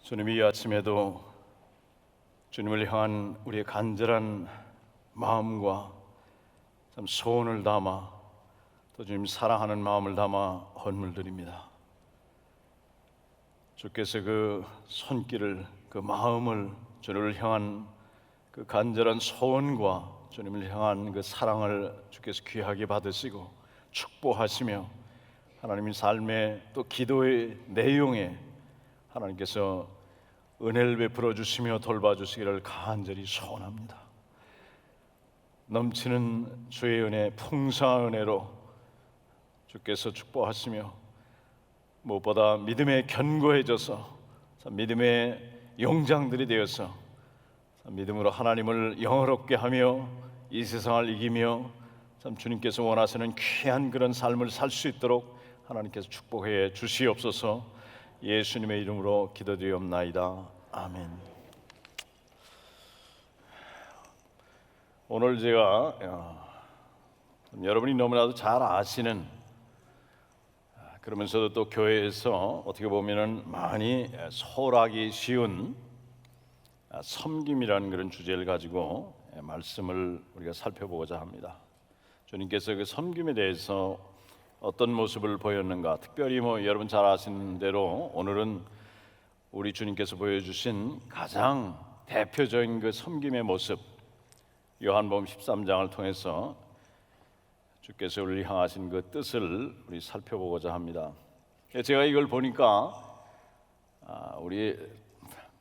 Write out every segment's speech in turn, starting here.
주님이 이 아침에도 주님을 향한 우리의 간절한 마음과 참 소원을 담아 또 주님 사랑하는 마음을 담아 헌물드립니다. 주께서 그 손길을, 그 마음을, 주님을 향한 그 간절한 소원과 주님을 향한 그 사랑을 주께서 귀하게 받으시고 축복하시며 하나님의 삶의 또 기도의 내용에 하나님께서 은혜를 베풀어 주시며 돌봐주시기를 간절히 소원합니다. 넘치는 주의 은혜, 풍성한 은혜로 주께서 축복하시며 무엇보다 믿음에 견고해져서 믿음의 용장들이 되어서 믿음으로 하나님을 영화롭게 하며 이 세상을 이기며 참 주님께서 원하시는 귀한 그런 삶을 살 수 있도록 하나님께서 축복해 주시옵소서. 예수님의 이름으로 기도드리옵나이다. 아멘. 오늘 제가 여러분이 너무나도 잘 아시는, 그러면서도 또 교회에서 어떻게 보면은 많이 소홀하기 쉬운 섬김이라는 그런 주제를 가지고 말씀을 우리가 살펴보고자 합니다. 주님께서 그 섬김에 대해서 어떤 모습을 보였는가, 특별히 여러분 잘 아시는 대로 오늘은 우리 주님께서 보여주신 가장 대표적인 그 섬김의 모습, 요한복음 13장을 통해서 주께서 우리를 향하신 그 뜻을 우리 살펴보고자 합니다. 제가 이걸 보니까 우리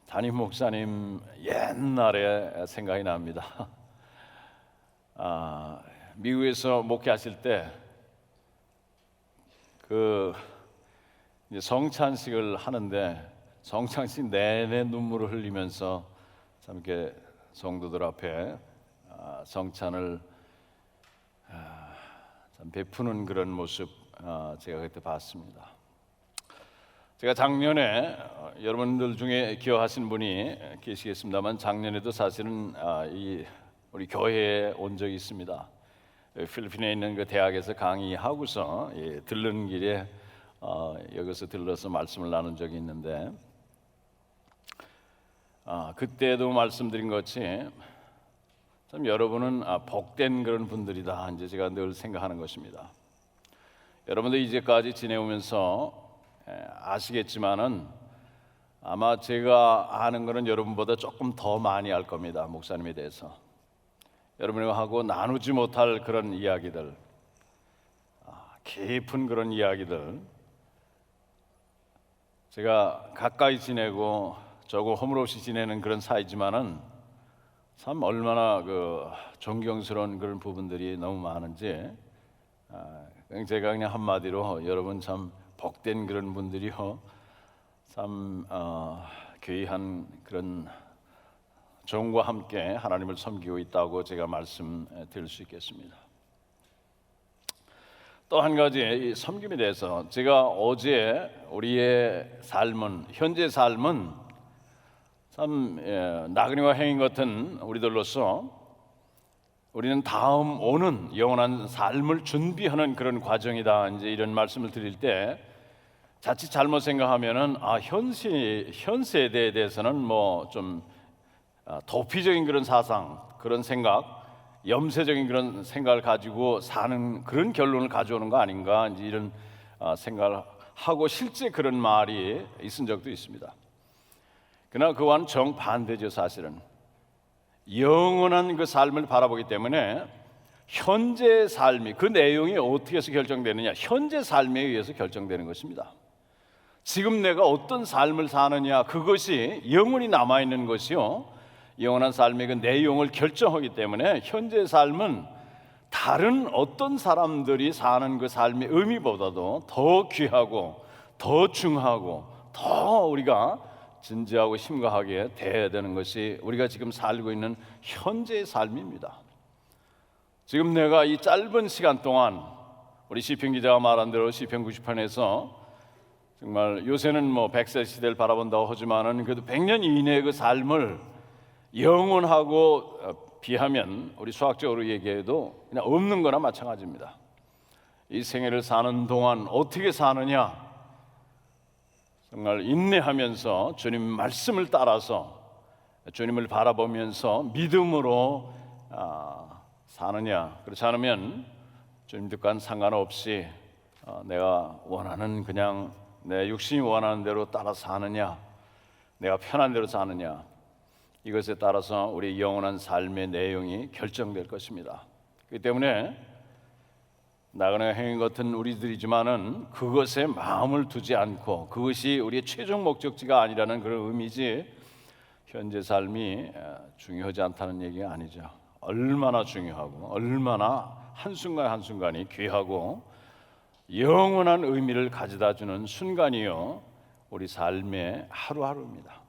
담임 목사님 옛날에 생각이 납니다. 미국에서 목회하실 때 그 성찬식을 하는데 성찬식 내내 눈물을 흘리면서 참 이렇게 성도들 앞에 성찬을 참 베푸는 그런 모습 제가 그때 봤습니다. 제가 작년에 여러분들 중에 기억하시는 분이 계시겠습니다만 작년에도 사실은 우리 교회에 온 적이 있습니다. 필리핀에 있는 그 대학에서 강의하고서 들르는 길에 여기서 들러서 말씀을 나눈 적이 있는데 그때도 말씀드린 것이 참 여러분은 복된 그런 분들이다, 이제 제가 늘 생각하는 것입니다. 여러분들 이제까지 지내오면서 아시겠지만은 아마 제가 아는 거는 여러분보다 조금 더 많이 알 겁니다. 목사님에 대해서 여러분하고 나누지 못할 그런 이야기들, 깊은 그런 이야기들, 제가 가까이 지내고 저거 허물없이 지내는 그런 사이지만은 참 얼마나 그 존경스러운 그런 부분들이 너무 많은지 제가 그냥 한마디로 여러분 참 복된 그런 분들이요, 참 귀한 그런 종과 함께 하나님을 섬기고 있다고 제가 말씀드릴 수 있겠습니다. 또 한 가지 이 섬김에 대해서 제가 어제 우리의 삶은, 현재 삶은 참 나그네와 행인 같은 우리들로서 우리는 다음 오는 영원한 삶을 준비하는 그런 과정이다, 이제 이런 말씀을 드릴 때 자칫 잘못 생각하면은 현 세대에 대해서는 좀 도피적인 그런 사상, 그런 생각, 염세적인 그런 생각을 가지고 사는 그런 결론을 가져오는 거 아닌가, 이제 이런 생각을 하고 실제 그런 말이 있은 적도 있습니다. 그러나 그와는 정반대죠. 사실은 영원한 그 삶을 바라보기 때문에 현재 삶이, 그 내용이 어떻게 해서 결정되느냐, 현재 삶에 의해서 결정되는 것입니다. 지금 내가 어떤 삶을 사느냐, 그것이 영원히 남아있는 것이요, 영원한 삶의 그 내용을 결정하기 때문에 현재 삶은 다른 어떤 사람들이 사는 그 삶의 의미보다도 더 귀하고 더 중하고 더 우리가 진지하고 심각하게 대해야 되는 것이 우리가 지금 살고 있는 현재의 삶입니다. 지금 내가 이 짧은 시간 동안 우리 시편 기자가 말한 대로 시편 90편에서 정말 요새는 100세 시대를 바라본다고 하지만은 그래도 100년 이내의 그 삶을 영원하고 비하면 우리 수학적으로 얘기해도 그냥 없는 거나 마찬가지입니다. 이 생애를 사는 동안 어떻게 사느냐, 정말 인내하면서 주님 말씀을 따라서 주님을 바라보면서 믿음으로 사느냐, 그렇지 않으면 주님 뜻과는 상관없이 내가 원하는 그냥 내 육신이 원하는 대로 따라 사느냐, 내가 편한 대로 사느냐, 이것에 따라서 우리 영원한 삶의 내용이 결정될 것입니다. 그렇기 때문에 나그네 행위 같은 우리들이지만은 그것에 마음을 두지 않고 그것이 우리의 최종 목적지가 아니라는 그런 의미지, 현재 삶이 중요하지 않다는 얘기가 아니죠. 얼마나 중요하고 얼마나 한순간 한순간이 귀하고 영원한 의미를 가져다 주는 순간이요 우리 삶의 하루하루입니다.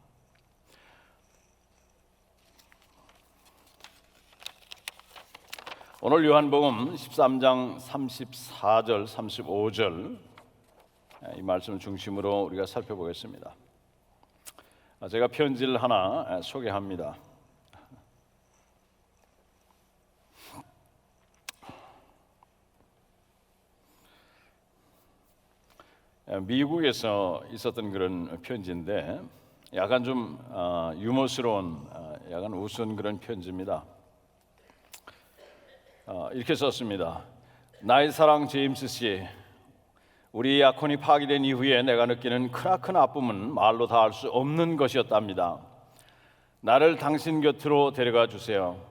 오늘 요한복음 13장 34절 35절 이 말씀을 중심으로 우리가 살펴보겠습니다. 제가 편지를 하나 소개합니다. 미국에서 있었던 그런 편지인데 약간 좀 유머스러운, 약간 우스운 그런 편지입니다. 이렇게 썼습니다. 나의 사랑 제임스 씨, 우리 약혼이 파기된 이후에 내가 느끼는 크나큰 아픔은 말로 다 할 수 없는 것이었답니다. 나를 당신 곁으로 데려가 주세요.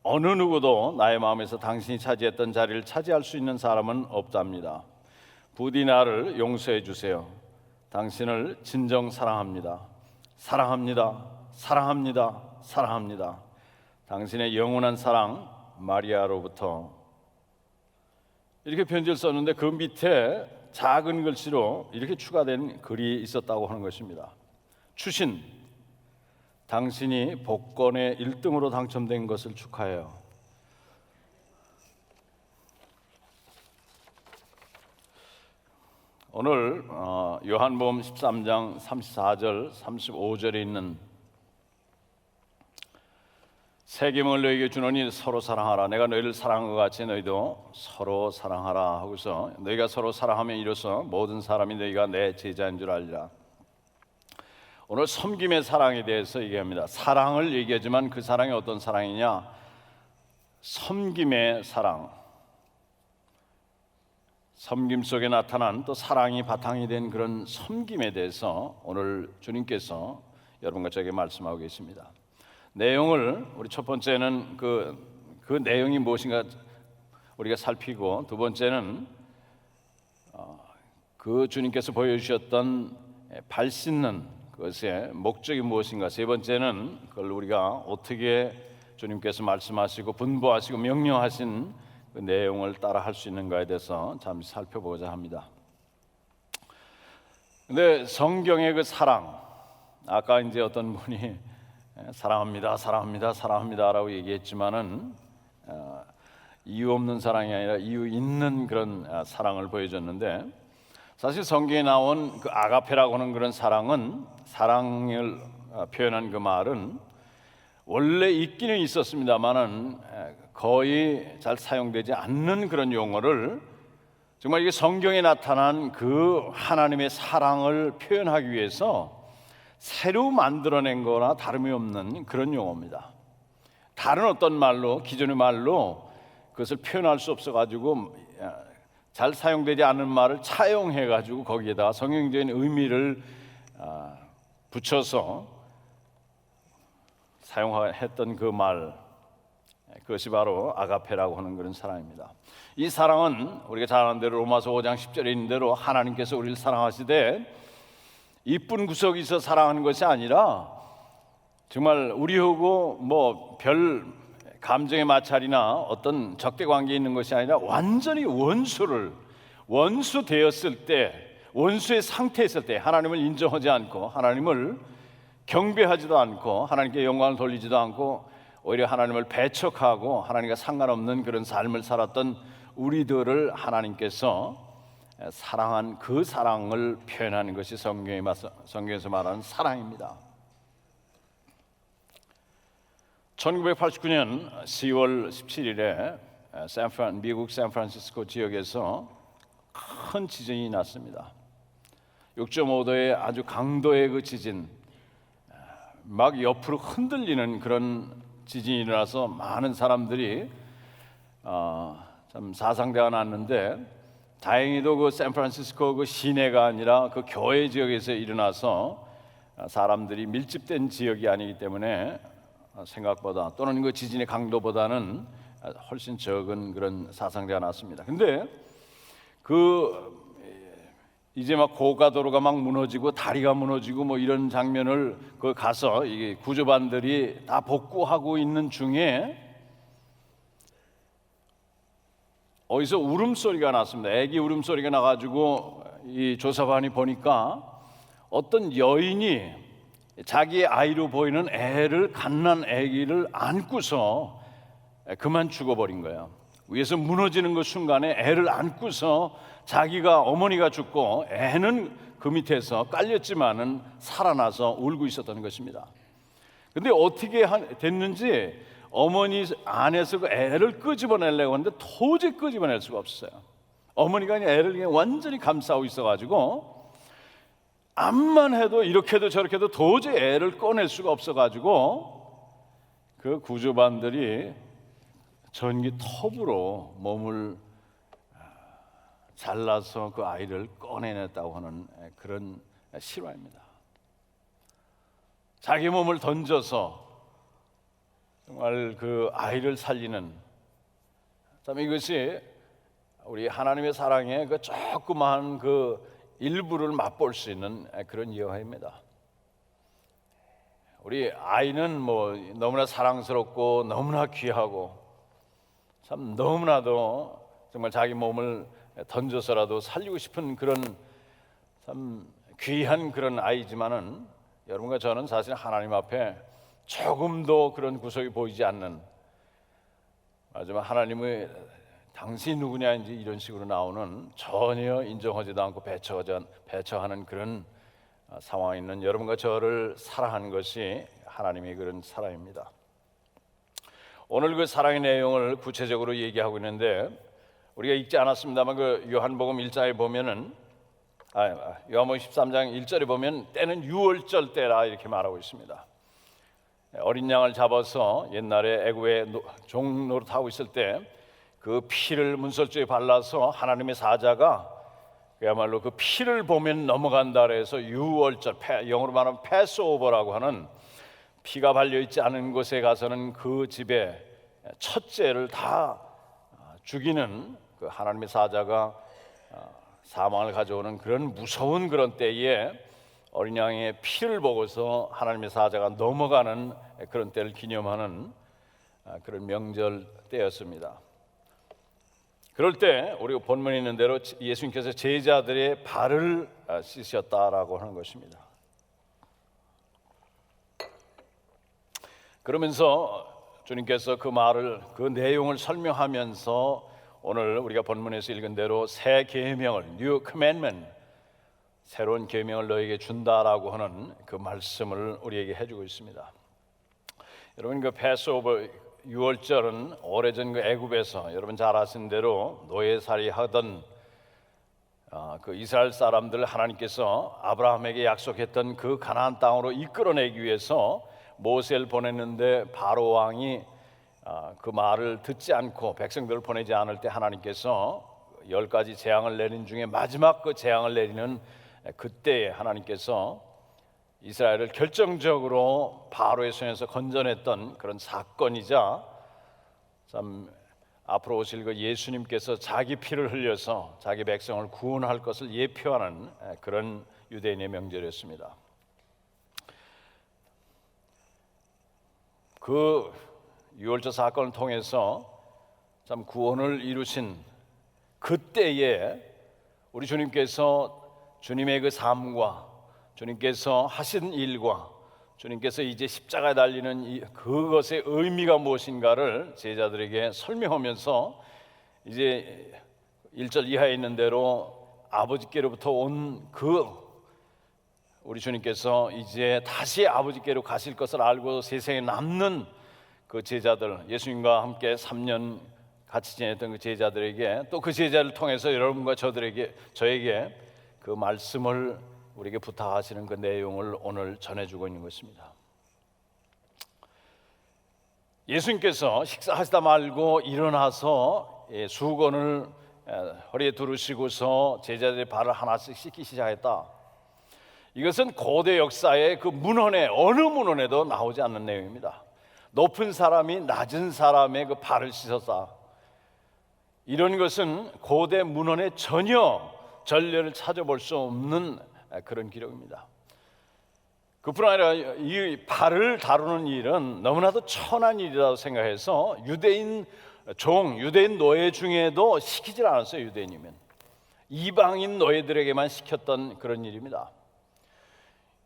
어느 누구도 나의 마음에서 당신이 차지했던 자리를 차지할 수 있는 사람은 없답니다. 부디 나를 용서해 주세요. 당신을 진정 사랑합니다. 사랑합니다. 사랑합니다. 사랑합니다. 당신의 영원한 사랑 마리아로부터. 이렇게 편지를 썼는데 그 밑에 작은 글씨로 이렇게 추가된 글이 있었다고 하는 것입니다. 추신, 당신이 복권의 1등으로 당첨된 것을 축하해요. 오늘 요한복음 13장 34절 35절에 있는 새 계명을 너희에게 주노니 서로 사랑하라. 내가 너희를 사랑한 것 같이 너희도 서로 사랑하라 하고서 너희가 서로 사랑하면 이로써 모든 사람이 너희가 내 제자인 줄 알리라. 오늘 섬김의 사랑에 대해서 얘기합니다. 사랑을 얘기하지만 그 사랑이 어떤 사랑이냐? 섬김의 사랑. 섬김 속에 나타난 또 사랑이 바탕이 된 그런 섬김에 대해서 오늘 주님께서 여러분과 저에게 말씀하고 계십니다. 내용을 우리 첫 번째는 그 내용이 무엇인가 우리가 살피고, 두 번째는 그 주님께서 보여주셨던 발 씻는 그것의 목적이 무엇인가, 세 번째는 그걸 우리가 어떻게 주님께서 말씀하시고 분부하시고 명령하신 그 내용을 따라 할 수 있는가에 대해서 잠시 살펴보고자 합니다. 근데 성경의 그 사랑, 아까 이제 어떤 분이 사랑합니다, 사랑합니다, 사랑합니다라고 얘기했지만은 이유 없는 사랑이 아니라 이유 있는 그런 사랑을 보여줬는데, 사실 성경에 나온 그 아가페라고 하는 그런 사랑은, 사랑을 표현한 그 말은 원래 있기는 있었습니다만은 거의 잘 사용되지 않는 그런 용어를 정말 이게 성경에 나타난 그 하나님의 사랑을 표현하기 위해서 새로 만들어낸 거나 다름이 없는 그런 용어입니다. 다른 어떤 말로, 기존의 말로 그것을 표현할 수 없어가지고 잘 사용되지 않는 말을 차용해가지고 거기에다가 성경적인 의미를 붙여서 사용했던 그 말, 그것이 바로 아가페라고 하는 그런 사랑입니다. 이 사랑은 우리가 잘 아는 대로 로마서 5장 10절에 있는 대로 하나님께서 우리를 사랑하시되 이쁜 구석이 있어 사랑하는 것이 아니라 정말 우리하고 뭐 별 감정의 마찰이나 어떤 적대 관계에 있는 것이 아니라 완전히 원수 되었을 때, 원수의 상태에 있을 때 하나님을 인정하지 않고 하나님을 경배하지도 않고 하나님께 영광을 돌리지도 않고 오히려 하나님을 배척하고 하나님과 상관없는 그런 삶을 살았던 우리들을 하나님께서 사랑한 그 사랑을 표현하는 것이 성경에서 말하는 사랑입니다. 1989년 10월 17일에 미국 샌프란시스코 지역에서 큰 지진이 났습니다. 6.5도의 아주 강도의 그 지진, 막 옆으로 흔들리는 그런 지진이 일어나서 많은 사람들이 참 사상자가 났는데, 다행히도 그 샌프란시스코 그 시내가 아니라 그 교외 지역에서 일어나서 사람들이 밀집된 지역이 아니기 때문에 생각보다, 또는 그 지진의 강도보다는 훨씬 적은 그런 사상자가 났습니다. 근데 이제 막 고가도로가 막 무너지고 다리가 무너지고 뭐 이런 장면을 가서 이게 구조반들이 다 복구하고 있는 중에 어디서 울음소리가 났습니다. 애기 울음소리가 나가지고 이 조사반이 보니까 어떤 여인이 자기의 아이로 보이는 애를, 갓난 아기를 안고서 그만 죽어버린 거예요. 위에서 무너지는 그 순간에 애를 안고서 자기가, 어머니가 죽고 애는 그 밑에서 깔렸지만은 살아나서 울고 있었다는 것입니다. 근데 어떻게 됐는지 어머니 안에서 그 애를 끄집어내려고 하는데 도저히 끄집어낼 수가 없어요. 어머니가 애를 그냥 완전히 감싸고 있어가지고 암만 해도 이렇게도 저렇게도 도저히 애를 꺼낼 수가 없어가지고 그 구조반들이 전기 톱으로 몸을 잘라서 그 아이를 꺼내냈다고 하는 그런 실화입니다. 자기 몸을 던져서 정말 그 아이를 살리는, 참 이것이 우리 하나님의 사랑의 그 조그마한 그 일부를 맛볼 수 있는 그런 예화입니다. 우리 아이는 뭐 너무나 사랑스럽고 너무나 귀하고 참 너무나도 정말 자기 몸을 던져서라도 살리고 싶은 그런 참 귀한 그런 아이지만은, 여러분과 저는 사실 하나님 앞에 조금도 그런 구석이 보이지 않는, 하지만 하나님의 당신이 누구냐 이제 이런 식으로 나오는, 전혀 인정하지도 않고 배척하는 그런 상황에 있는 여러분과 저를 사랑하는 것이 하나님의 그런 사랑입니다. 오늘 그 사랑의 내용을 구체적으로 얘기하고 있는데, 우리가 읽지 않았습니다만 그 요한복음 1장에 보면은 요한복음 13장 1절에 보면 때는 유월절 때라 이렇게 말하고 있습니다. 어린 양을 잡아서 옛날에 애굽에 종 노릇하고 있을 때 그 피를 문설주에 발라서 하나님의 사자가 그야말로 그 피를 보면 넘어간다 그래서 유월절, 영어로 말하면 패스오버라고 하는, 피가 발려있지 않은 곳에 가서는 그 집에 첫째를 다 죽이는 그 하나님의 사자가 사망을 가져오는 그런 무서운 그런 때에 어린 양의 피를 보고서 하나님의 사자가 넘어가는 그런 때를 기념하는 그런 명절 때였습니다. 그럴 때 우리가 본문에 있는 대로 예수님께서 제자들의 발을 씻으셨다라고 하는 것입니다. 그러면서 주님께서 그 내용을 설명하면서 오늘 우리가 본문에서 읽은 대로 새 계명을, New Commandment, 새로운 계명을 너에게 준다라고 하는 그 말씀을 우리에게 해주고 있습니다. 여러분, 그 패스오버 유월절은 오래전 그 애굽에서 여러분 잘 아시는 대로 노예살이 하던 그 이스라엘 사람들 하나님께서 아브라함에게 약속했던 그 가나안 땅으로 이끌어내기 위해서 모세를 보냈는데 바로 왕이 그 말을 듣지 않고 백성들을 보내지 않을 때 하나님께서 10가지 재앙을 내린 중에 마지막 그 재앙을 내리는 그때에 하나님께서 이스라엘을 결정적으로 바로의 손에서 건져냈던 그런 사건이자, 참 앞으로 오실 그 예수님께서 자기 피를 흘려서 자기 백성을 구원할 것을 예표하는 그런 유대인의 명절이었습니다. 그 유월절 사건을 통해서 참 구원을 이루신 그때에 우리 주님께서 주님의 그 삶과 주님께서 하신 일과 주님께서 이제 십자가에 달리는 그것의 의미가 무엇인가를 제자들에게 설명하면서, 이제 1절 이하에 있는 대로 아버지께로부터 온 우리 주님께서 이제 다시 아버지께로 가실 것을 알고 세상에 남는 그 제자들, 예수님과 함께 3년 같이 지냈던 그 제자들에게, 또 그 제자를 통해서 여러분과 저에게 그 말씀을 우리에게 부탁하시는 그 내용을 오늘 전해주고 있는 것입니다. 예수님께서 식사하시다 말고 일어나서 수건을 허리에 두르시고서 제자들의 발을 하나씩 씻기 시작했다. 이것은 고대 역사의 그 문헌에 어느 문헌에도 나오지 않는 내용입니다. 높은 사람이 낮은 사람의 그 발을 씻었다. 이런 것은 고대 문헌에 전혀 전례를 찾아볼 수 없는 그런 기록입니다. 그뿐 아니라 이 발을 다루는 일은 너무나도 천한 일이라고 생각해서 유대인 노예 중에도 시키질 않았어요. 유대인이면 이방인 노예들에게만 시켰던 그런 일입니다.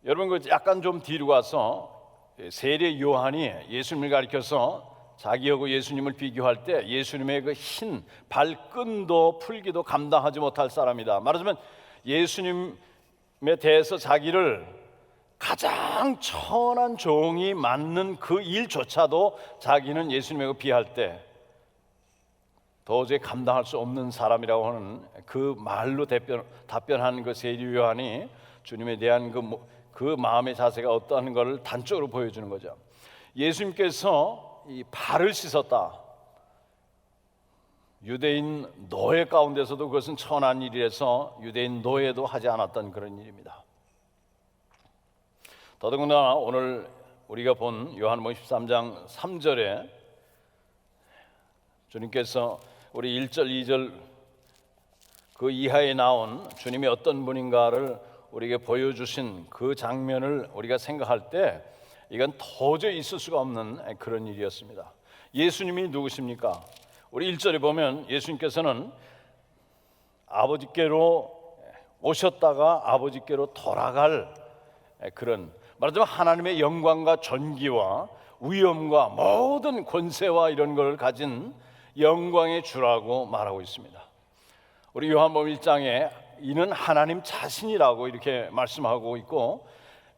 여러분, 그 약간 좀 뒤로 가서 세례 요한이 예수님을 가리켜서 자기하고 예수님을 비교할 때 예수님의 그 흰 발끈도 풀기도 감당하지 못할 사람이다. 말하자면 예수님에 대해서 자기를 가장 천한 종이 맡는 그 일조차도 자기는 예수님에게 비할 때 도저히 감당할 수 없는 사람이라고 하는 그 말로 답변한 그 세례 요한이 주님에 대한 그 마음의 자세가 어떠한 것을 단적으로 보여주는 거죠. 예수님께서 이 발을 씻었다. 유대인 노예 가운데서도 그것은 천한 일이라서 유대인 노예도 하지 않았던 그런 일입니다. 더더군다나 오늘 우리가 본 요한복음 13장 3절에 주님께서 우리 1절, 2절 그 이하에 나온 주님이 어떤 분인가를 우리에게 보여주신 그 장면을 우리가 생각할 때 이건 도저히 있을 수가 없는 그런 일이었습니다. 예수님이 누구십니까? 우리 1절에 보면 예수님께서는 아버지께로 오셨다가 아버지께로 돌아갈 그런, 말하자면 하나님의 영광과 존귀와 위엄과 모든 권세와 이런 걸 가진 영광의 주라고 말하고 있습니다. 우리 요한복음 1장에 이는 하나님 자신이라고 이렇게 말씀하고 있고,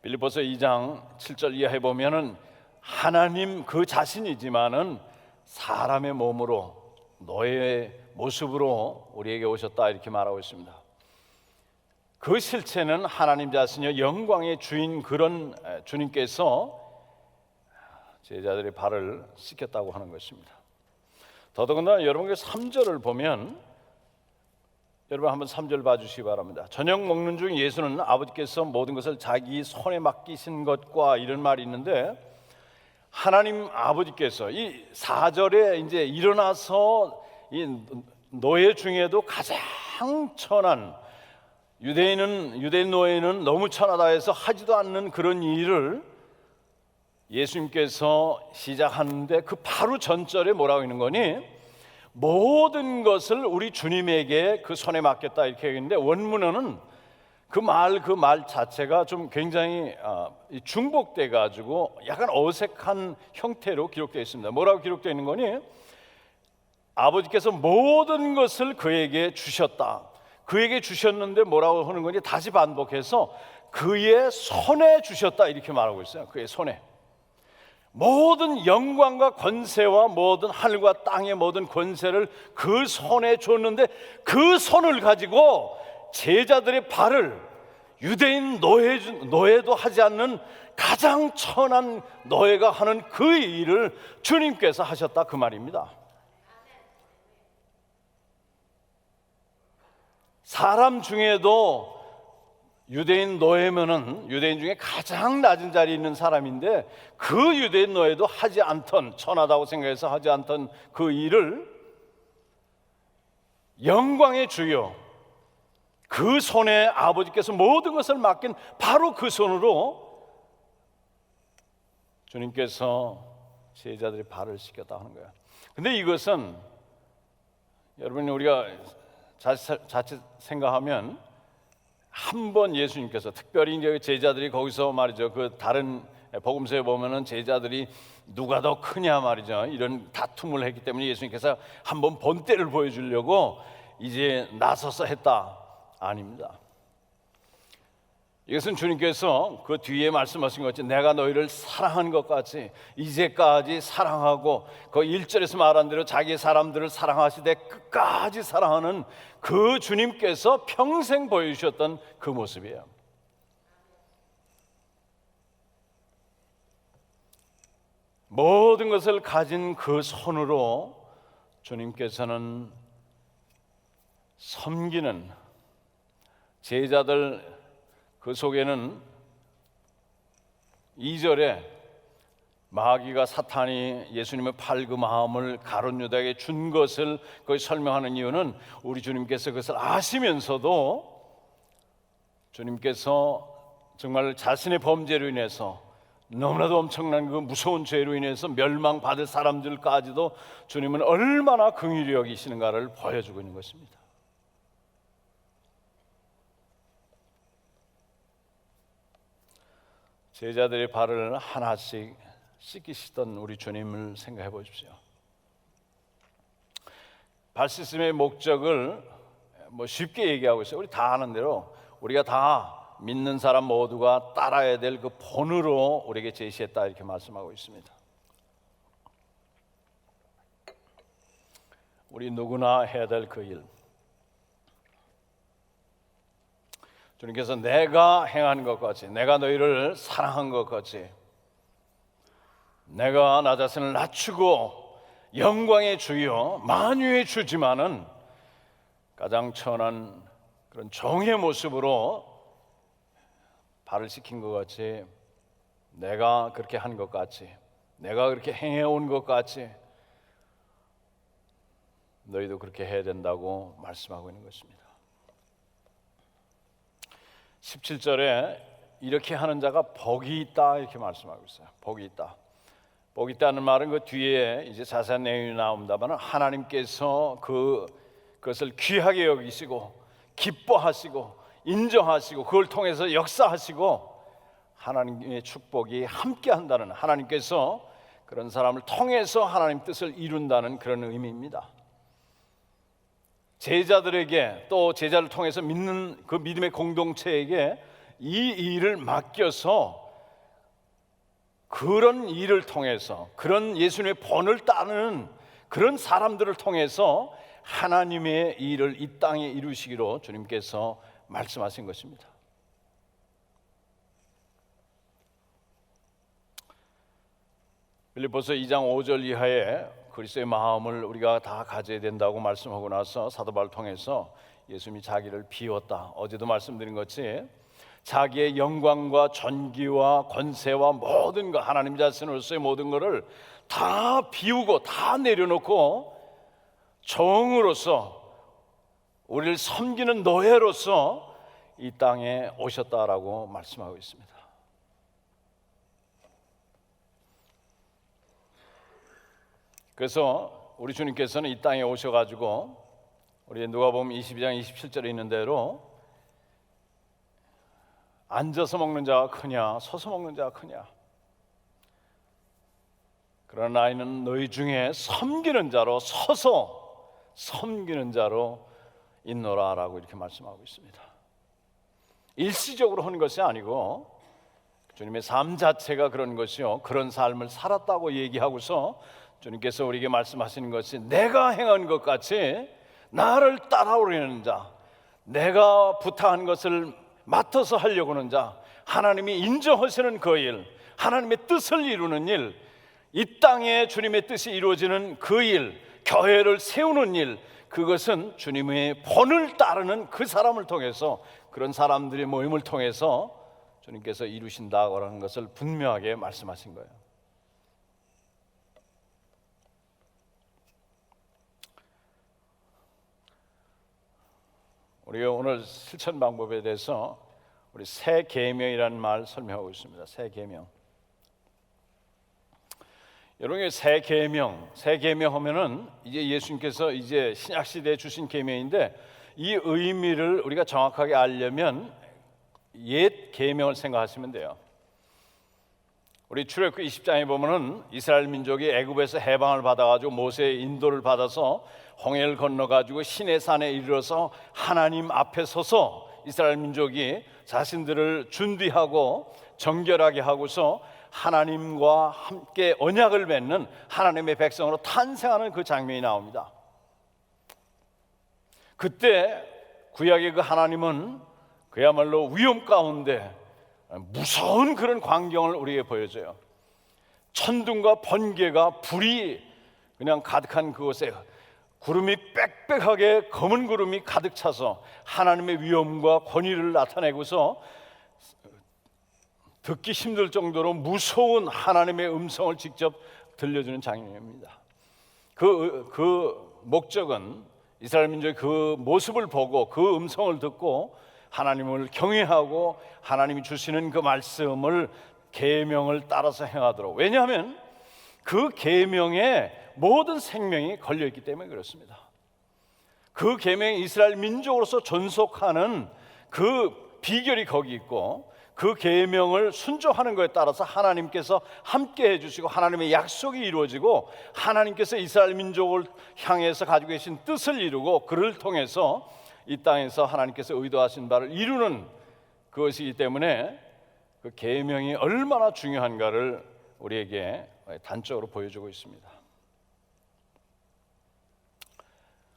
빌립보서 2장 7절 이하에 보면은 하나님 그 자신이지만은 사람의 몸으로 노예의 모습으로 우리에게 오셨다 이렇게 말하고 있습니다. 그 실체는 하나님 자신이요 영광의 주인 그런 주님께서 제자들의 발을 씻겼다고 하는 것입니다. 더더군다나 여러분 그 3절을 보면, 여러분 한번 3절 봐주시기 바랍니다. 저녁 먹는 중 예수는 아버지께서 모든 것을 자기 손에 맡기신 것과 이런 말이 있는데, 하나님 아버지께서 이 4절에 이제 일어나서 이 노예 중에도 가장 천한, 유대인 노예는 너무 천하다 해서 하지도 않는 그런 일을 예수님께서 시작하는데 그 바로 전절에 뭐라고 있는 거니? 모든 것을 우리 주님에게 그 손에 맡겼다 이렇게 했는데, 원문어는 그 말 자체가 좀 굉장히 중복돼 가지고 약간 어색한 형태로 기록되어 있습니다. 뭐라고 기록되어 있는 거니? 아버지께서 모든 것을 그에게 주셨다. 그에게 주셨는데 뭐라고 하는 거니? 다시 반복해서 그의 손에 주셨다 이렇게 말하고 있어요. 그의 손에 모든 영광과 권세와 모든 하늘과 땅의 모든 권세를 그 손에 줬는데, 그 손을 가지고 제자들의 발을 유대인 노예도 하지 않는 가장 천한 노예가 하는 그 일을 주님께서 하셨다 그 말입니다. 사람 중에도 유대인 노예면은 유대인 중에 가장 낮은 자리에 있는 사람인데, 그 유대인 노예도 하지 않던, 천하다고 생각해서 하지 않던 그 일을 영광의 주여 그 손에 아버지께서 모든 것을 맡긴 바로 그 손으로 주님께서 제자들의 발을 씻겼다 하는 거예요. 근데 이것은 여러분 우리가 자칫 생각하면 한 번 예수님께서 특별히 이제 제자들이 거기서 말이죠, 그 다른 복음서에 보면은 제자들이 누가 더 크냐 말이죠, 이런 다툼을 했기 때문에 예수님께서 한 번 본때를 보여주려고 이제 나서서 했다. 아닙니다. 이것은 주님께서 그 뒤에 말씀하신 것 같이 내가 너희를 사랑한 것 같이 이제까지 사랑하고, 그 1절에서 말한 대로 자기 사람들을 사랑하시되 끝까지 사랑하는 그 주님께서 평생 보여주셨던 그 모습이에요. 모든 것을 가진 그 손으로 주님께서는 섬기는 제자들, 그 속에는 2절에 마귀가 사탄이 예수님의 팔 그 마음을 가룟 유다에게 준 것을 거기 설명하는 이유는 우리 주님께서 그것을 아시면서도 주님께서 정말 자신의 범죄로 인해서 너무나도 엄청난 그 무서운 죄로 인해서 멸망받을 사람들까지도 주님은 얼마나 긍휼히 여기시는가를 보여주고 있는 것입니다. 제자들의 발을 하나씩 씻기시던 우리 주님을 생각해 보십시오. 발 씻음의 목적을 쉽게 얘기하고 있어요. 우리 다 아는 대로 우리가 다 믿는 사람 모두가 따라야 될 그 본으로 우리에게 제시했다 이렇게 말씀하고 있습니다. 우리 누구나 해야 될 그 일, 주님께서 내가 행한 것 같이, 내가 너희를 사랑한 것 같이, 내가 나 자신을 낮추고 영광의 주여 만유의 주지만은 가장 천한 그런 종의 모습으로 발을 씻긴 것 같이, 내가 그렇게 한 것 같이, 내가 그렇게 행해온 것 같이 너희도 그렇게 해야 된다고 말씀하고 있는 것입니다. 17절에 이렇게 하는 자가 복이 있다 이렇게 말씀하고 있어요. 복이 있다. 복이 있다는 말은 그 뒤에 이제 자세한 내용이 나옵니다만 하나님께서 그것을 귀하게 여기시고 기뻐하시고 인정하시고 그걸 통해서 역사하시고 하나님의 축복이 함께한다는, 하나님께서 그런 사람을 통해서 하나님 뜻을 이룬다는 그런 의미입니다. 제자들에게 또 제자를 통해서 믿는 그 믿음의 공동체에게 이 일을 맡겨서 그런 일을 통해서, 그런 예수님의 본을 따르는 그런 사람들을 통해서 하나님의 일을 이 땅에 이루시기로 주님께서 말씀하신 것입니다. 빌립보서 2장 5절 이하에 그리스도의 마음을 우리가 다 가져야 된다고 말씀하고 나서 사도 바울을 통해서 예수님이 자기를 비웠다. 어제도 말씀드린 것이 자기의 영광과 존귀와 권세와 모든 것, 하나님 자신으로서의 모든 것을 다 비우고 다 내려놓고 종으로서 우리를 섬기는 노예로서 이 땅에 오셨다라고 말씀하고 있습니다. 그래서 우리 주님께서는 이 땅에 오셔가지고 우리 누가복음 22장 27절에 있는 대로 앉아서 먹는 자가 크냐 서서 먹는 자가 크냐, 그러나 나이는 너희 중에 섬기는 자로 서서 섬기는 자로 있노라라고 이렇게 말씀하고 있습니다. 일시적으로 하는 것이 아니고 주님의 삶 자체가 그런 것이요, 그런 삶을 살았다고 얘기하고서 주님께서 우리에게 말씀하시는 것이 내가 행한 것 같이 나를 따라오려는 자, 내가 부탁한 것을 맡아서 하려고 하는 자, 하나님이 인정하시는 그 일, 하나님의 뜻을 이루는 일, 이 땅에 주님의 뜻이 이루어지는 그 일, 교회를 세우는 일, 그것은 주님의 본을 따르는 그 사람을 통해서, 그런 사람들의 모임을 통해서 주님께서 이루신다고 하는 것을 분명하게 말씀하신 거예요. 우리가 오늘 실천 방법에 대해서 우리 새 계명이라는 말 설명하고 있습니다. 새 계명. 여러분, 새 계명 하면은 이제 예수님께서 이제 신약 시대에 주신 계명인데 이 의미를 우리가 정확하게 알려면 옛 계명을 생각하시면 돼요. 우리 출애굽기 20장에 보면은 이스라엘 민족이 애굽에서 해방을 받아가지고 모세의 인도를 받아서 홍해를 건너가지고 시내산에 이르러서 하나님 앞에 서서 이스라엘 민족이 자신들을 준비하고 정결하게 하고서 하나님과 함께 언약을 맺는 하나님의 백성으로 탄생하는 그 장면이 나옵니다. 그때 구약의 그 하나님은 그야말로 위험 가운데 무서운 그런 광경을 우리에게 보여줘요. 천둥과 번개가 불이 그냥 가득한 그곳에 구름이 빽빽하게 검은 구름이 가득 차서 하나님의 위엄과 권위를 나타내고서 듣기 힘들 정도로 무서운 하나님의 음성을 직접 들려주는 장면입니다. 그 목적은 이스라엘 민족의 그 모습을 보고 그 음성을 듣고 하나님을 경외하고 하나님이 주시는 그 말씀을 계명을 따라서 행하도록. 왜냐하면 그 계명에 모든 생명이 걸려있기 때문에 그렇습니다. 그 계명이 이스라엘 민족으로서 존속하는 그 비결이 거기 있고, 그 계명을 순종하는 것에 따라서 하나님께서 함께 해주시고 하나님의 약속이 이루어지고 하나님께서 이스라엘 민족을 향해서 가지고 계신 뜻을 이루고 그를 통해서 이 땅에서 하나님께서 의도하신 바를 이루는 그것이기 때문에 그 계명이 얼마나 중요한가를 우리에게 단적으로 보여주고 있습니다.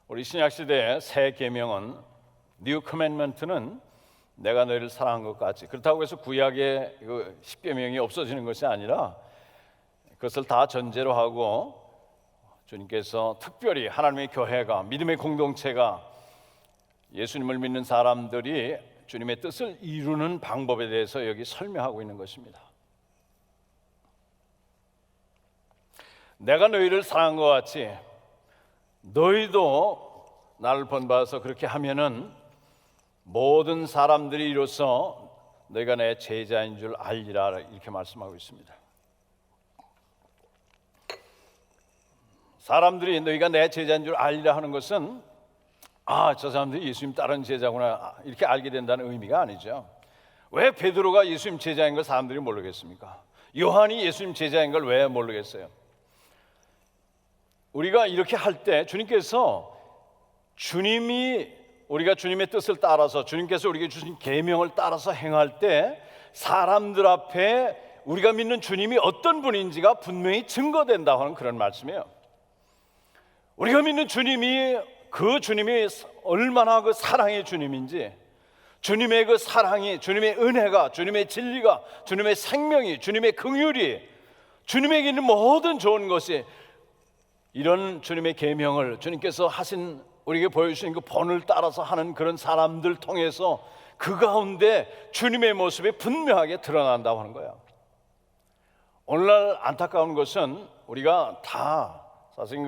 우리 신약시대의 새 계명은 New Commandment는 내가 너희를 사랑한 것 같이, 그렇다고 해서 구약의 그 십계명이 없어지는 것이 아니라 그것을 다 전제로 하고 주님께서 특별히 하나님의 교회가, 믿음의 공동체가, 예수님을 믿는 사람들이 주님의 뜻을 이루는 방법에 대해서 여기 설명하고 있는 것입니다. 내가 너희를 사랑한 것 같이 너희도 나를 본받아서 그렇게 하면은 모든 사람들이 이로써 너희가 내 제자인 줄 알리라, 이렇게 말씀하고 있습니다. 사람들이 너희가 내 제자인 줄 알리라 하는 것은 저 사람들이 예수님 따르는 제자구나 이렇게 알게 된다는 의미가 아니죠. 왜 베드로가 예수님 제자인 걸 사람들이 모르겠습니까? 요한이 예수님 제자인 걸 왜 모르겠어요? 우리가 이렇게 할 때 주님께서 우리가 주님의 뜻을 따라서 주님께서 우리에게 주신 계명을 따라서 행할 때 사람들 앞에 우리가 믿는 주님이 어떤 분인지가 분명히 증거된다고 하는 그런 말씀이에요. 우리가 믿는 주님이 얼마나 그 사랑의 주님인지, 주님의 그 사랑이, 주님의 은혜가, 주님의 진리가, 주님의 생명이, 주님의 긍휼이, 주님에게 있는 모든 좋은 것이 이런 주님의 계명을 주님께서 우리에게 보여주신 그 본을 따라서 하는 그런 사람들 통해서 그 가운데 주님의 모습이 분명하게 드러난다고 하는 거예요. 오늘날 안타까운 것은 우리가 다 사실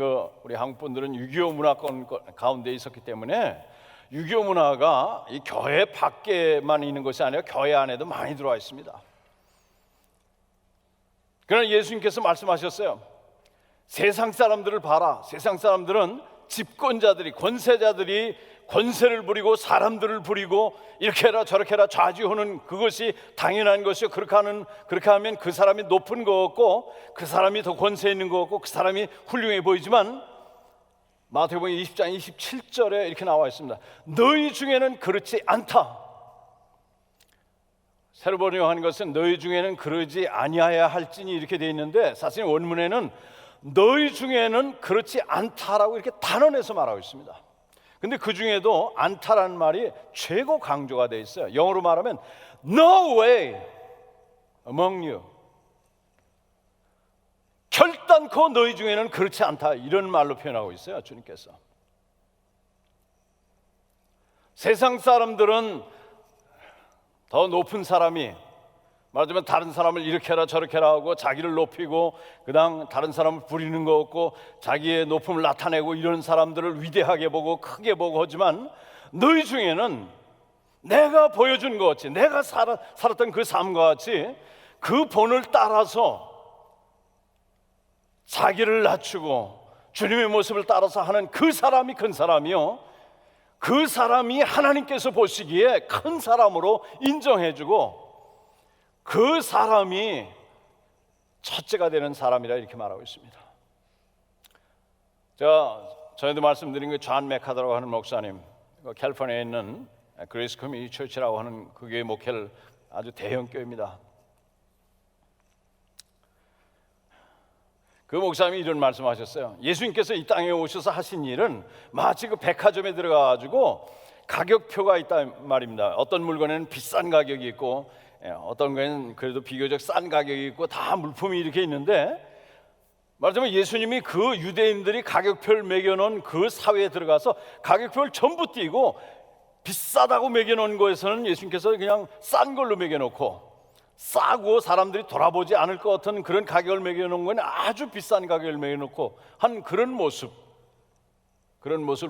우리 한국 분들은 유교 문화권 가운데 있었기 때문에 유교 문화가 이 교회 밖에만 있는 것이 아니라 교회 안에도 많이 들어와 있습니다. 그러나 예수님께서 말씀하셨어요. 세상 사람들을 봐라. 세상 사람들은 집권자들이, 권세자들이 권세를 부리고 사람들을 부리고 이렇게 해라 저렇게 해라 좌지우는 그것이 당연한 것이요. 그렇게 하면 그 사람이 높은 것 같고 그 사람이 더 권세 있는 것 같고 그 사람이 훌륭해 보이지만 마태복음 20장 27절에 이렇게 나와 있습니다. 너희 중에는 그렇지 않다. 새로 번역한 것은 너희 중에는 그러지 아니하야 할지니 이렇게 되어 있는데 사실 원문에는 너희 중에는 그렇지 않다라고 이렇게 단언해서 말하고 있습니다. 근데 그 중에도 않다라는 말이 최고 강조가 되어 있어요. 영어로 말하면 No way among you. 결단코 너희 중에는 그렇지 않다, 이런 말로 표현하고 있어요. 주님께서 세상 사람들은 더 높은 사람이, 말하자면 다른 사람을 이렇게 해라 저렇게 해라 하고 자기를 높이고 그다음 다른 사람을 부리는 거 없고 자기의 높음을 나타내고 이런 사람들을 위대하게 보고 크게 보고 하지만 너희 중에는 내가 보여준 것 같이, 내가 살았던 그 삶과 같이 그 본을 따라서 자기를 낮추고 주님의 모습을 따라서 하는 그 사람이 큰 사람이요, 그 사람이 하나님께서 보시기에 큰 사람으로 인정해주고 그 사람이 첫째가 되는 사람이라 이렇게 말하고 있습니다. 제가 전에도 말씀드린 그 존 맥카더라고 하는 목사님, 캘리포니아에 있는 그레이스 커뮤니티 처치라고 하는 그 교회 목회를 아주 대형 교회입니다. 그 목사님이 이런 말씀하셨어요. 예수님께서 이 땅에 오셔서 하신 일은 마치 그 백화점에 들어가가지고 가격표가 있단 말입니다. 어떤 물건에는 비싼 가격이 있고 어떤 거는 그래도 비교적 싼 가격이 있고 다 물품이 이렇게 있는데, 말하자면 예수님이 그 유대인들이 가격표를 매겨놓은 그 사회에 들어가서 가격표를 전부 띄고 비싸다고 매겨놓은 거에서는 예수님께서 그냥 싼 걸로 매겨놓고, 싸고 사람들이 돌아보지 않을 것 같은 그런 가격을 매겨놓은 건 아주 비싼 가격을 매겨놓고 한 그런 모습을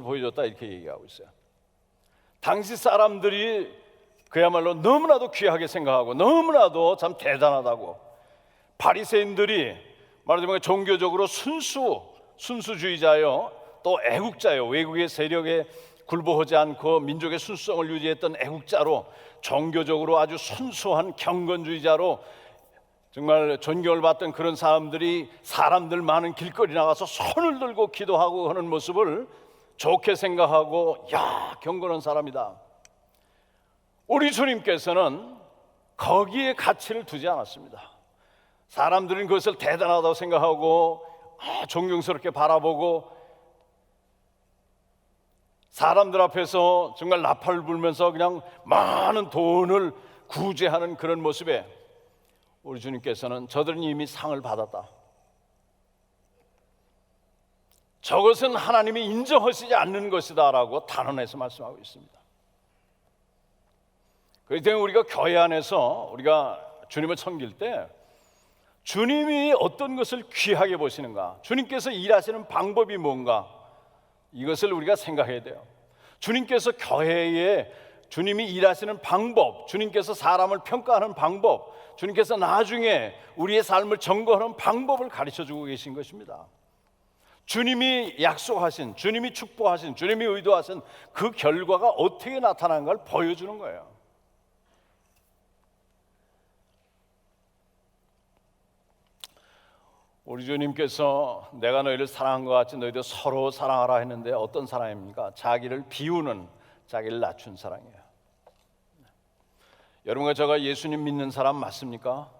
보여줬다, 이렇게 얘기하고 있어요. 당시 사람들이 그야말로 너무나도 귀하게 생각하고 너무나도 참 대단하다고, 바리새인들이 말하자면 종교적으로 순수주의자요, 또 애국자요, 외국의 세력에 굴복하지 않고 민족의 순수성을 유지했던 애국자로, 종교적으로 아주 순수한 경건주의자로 정말 존경을 받던 그런 사람들이 사람들 많은 길거리 나가서 손을 들고 기도하고 하는 모습을 좋게 생각하고, 야, 경건한 사람이다. 우리 주님께서는 거기에 가치를 두지 않았습니다. 사람들은 그것을 대단하다고 생각하고 존경스럽게 바라보고, 사람들 앞에서 정말 나팔을 불면서 그냥 많은 돈을 구제하는 그런 모습에 우리 주님께서는 저들은 이미 상을 받았다, 저것은 하나님이 인정하시지 않는 것이다 라고 단언해서 말씀하고 있습니다. 그렇기 때문에 우리가 교회 안에서 우리가 주님을 섬길 때 주님이 어떤 것을 귀하게 보시는가, 주님께서 일하시는 방법이 뭔가, 이것을 우리가 생각해야 돼요. 주님께서 교회에 주님이 일하시는 방법, 주님께서 사람을 평가하는 방법, 주님께서 나중에 우리의 삶을 점검하는 방법을 가르쳐주고 계신 것입니다. 주님이 약속하신, 주님이 축복하신, 주님이 의도하신 그 결과가 어떻게 나타나는가를 보여주는 거예요. 우리 주님께서 내가 너희를 사랑한 것 같이 너희도 서로 사랑하라 했는데 어떤 사랑입니까? 자기를 비우는, 자기를 낮춘 사랑이에요. 여러분과 제가 예수님 믿는 사람 맞습니까?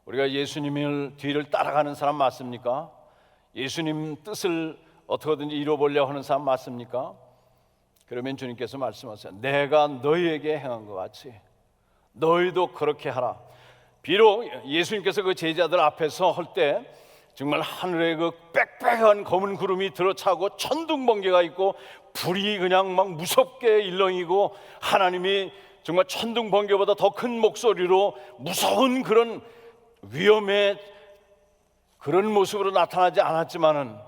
우리가 예수님을 뒤를 따라가는 사람 맞습니까? 예수님 뜻을 어떻게든지 이루어보려고 하는 사람 맞습니까? 그러면 주님께서 말씀하세요. 내가 너희에게 행한 것 같이 너희도 그렇게 하라. 비록 예수님께서 그 제자들 앞에서 할 때 정말 하늘에 그 빽빽한 검은 구름이 들어차고 천둥번개가 있고 불이 그냥 막 무섭게 일렁이고, 하나님이 정말 천둥번개보다 더 큰 목소리로 무서운 그런 위험의 그런 모습으로 나타나지 않았지만은,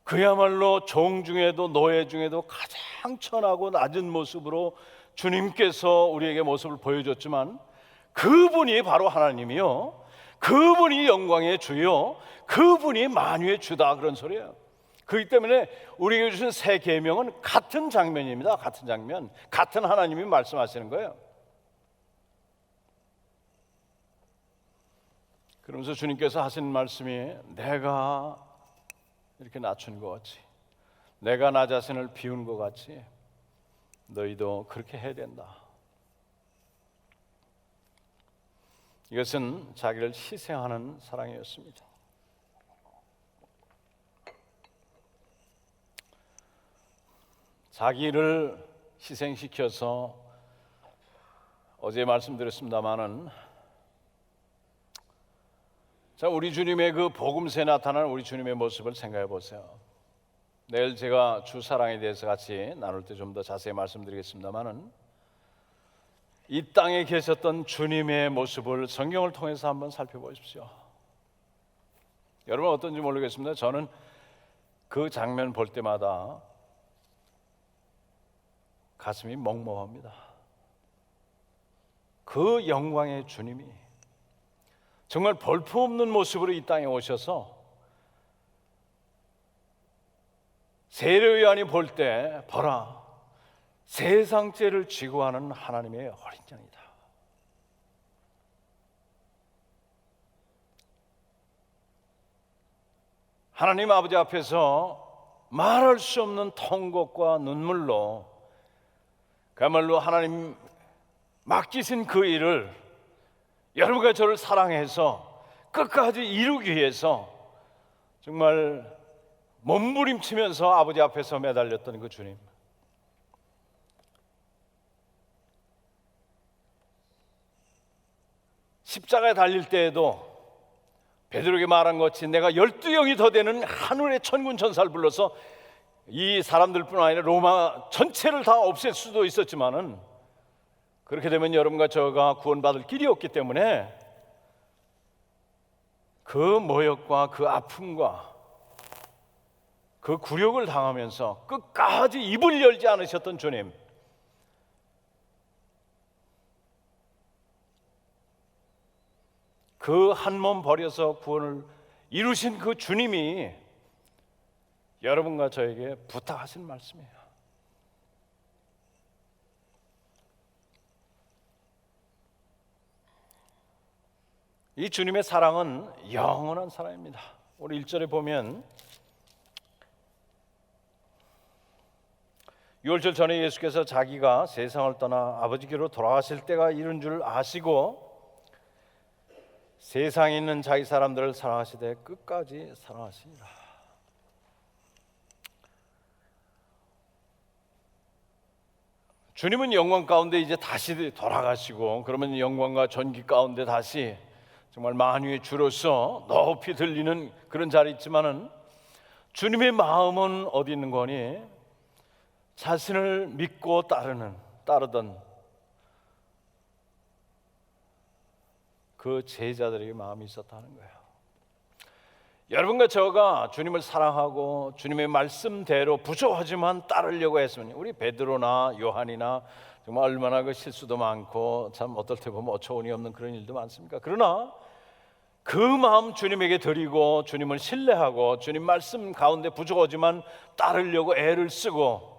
그야말로 종 중에도 노예 중에도 가장 천하고 낮은 모습으로 주님께서 우리에게 모습을 보여줬지만, 그분이 바로 하나님이요, 그분이 영광의 주요, 그분이 만유의 주다, 그런 소리예요. 그렇기 때문에 우리에게 주신 새 계명은 같은 장면입니다. 같은 장면, 같은 하나님이 말씀하시는 거예요. 그러면서 주님께서 하시는 말씀이, 내가 이렇게 낮춘 것 같이, 내가 나 자신을 비운 것 같이 너희도 그렇게 해야 된다. 이것은 자기를 희생하는 사랑이었습니다. 자기를 희생시켜서, 어제 말씀드렸습니다마는, 자, 우리 주님의 그 복음서에 나타나는 우리 주님의 모습을 생각해 보세요. 내일 제가 주 사랑에 대해서 같이 나눌 때 좀 더 자세히 말씀드리겠습니다마는, 이 땅에 계셨던 주님의 모습을 성경을 통해서 한번 살펴보십시오. 여러분 어떤지 모르겠습니다. 저는 그 장면 볼 때마다 가슴이 먹먹합니다. 그 영광의 주님이 정말 볼품없는 모습으로 이 땅에 오셔서 세례요한이 볼 때, 보라, 세상 죄를 지고 하는 하나님의 어린 양이다. 하나님 아버지 앞에서 말할 수 없는 통곡과 눈물로 그야말로 하나님 맡기신 그 일을 여러분과 저를 사랑해서 끝까지 이루기 위해서 정말 몸부림치면서 아버지 앞에서 매달렸던 그 주님, 십자가에 달릴 때에도 베드로에게 말한 것이 내가 12영이 더 되는 하늘의 천군 천사를 불러서 이 사람들뿐 아니라 로마 전체를 다 없앨 수도 있었지만은 그렇게 되면 여러분과 저가 구원받을 길이 없기 때문에 그 모욕과 그 아픔과 그 굴욕을 당하면서 끝까지 입을 열지 않으셨던 주님, 그 한 몸 버려서 구원을 이루신 그 주님이 여러분과 저에게 부탁하신 말씀이에요. 이 주님의 사랑은 영원한 사랑입니다. 우리 1절에 보면 6월절 전에 예수께서 자기가 세상을 떠나 아버지께로 돌아가실 때가 이른 줄 아시고 세상에 있는 자기 사람들을 사랑하시되 끝까지 사랑하시니라. 주님은 영광 가운데 이제 다시 돌아가시고 그러면 영광과 존귀 가운데 다시 정말 만유의 주로서 높이 들리는 그런 자리 있지만은 주님의 마음은 어디 있는 거니? 자신을 믿고 따르던 그 제자들에게 마음이 있었다는 거예요. 여러분과 저가 주님을 사랑하고 주님의 말씀대로 부족하지만 따르려고 했으면 우리 베드로나 요한이나 정말 얼마나 그 실수도 많고 참 어떨 때 보면 어처구니 없는 그런 일도 많습니까? 그러나 그 마음 주님에게 드리고 주님을 신뢰하고 주님 말씀 가운데 부족하지만 따르려고 애를 쓰고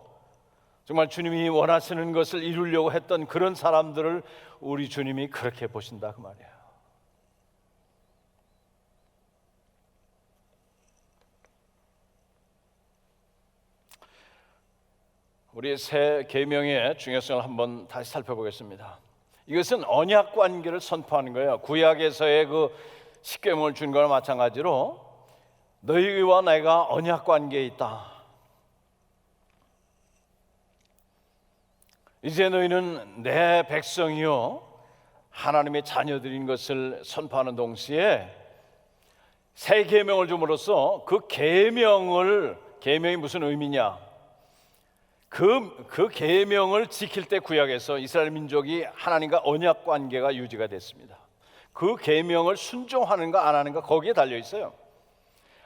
정말 주님이 원하시는 것을 이루려고 했던 그런 사람들을 우리 주님이 그렇게 보신다 그 말이에요. 우리 새 계명의 중요성을 한번 다시 살펴보겠습니다. 이것은 언약 관계를 선포하는 거예요. 구약에서의 그 십계명을 준 거나 마찬가지로 너희와 내가 언약 관계에 있다. 이제 너희는 내 백성이요 하나님의 자녀들인 것을 선포하는 동시에 새 계명을 줌으로써 그 계명이 무슨 의미냐? 그 계명을 지킬 때 구약에서 이스라엘 민족이 하나님과 언약 관계가 유지가 됐습니다. 그 계명을 순종하는가 안 하는가 거기에 달려 있어요.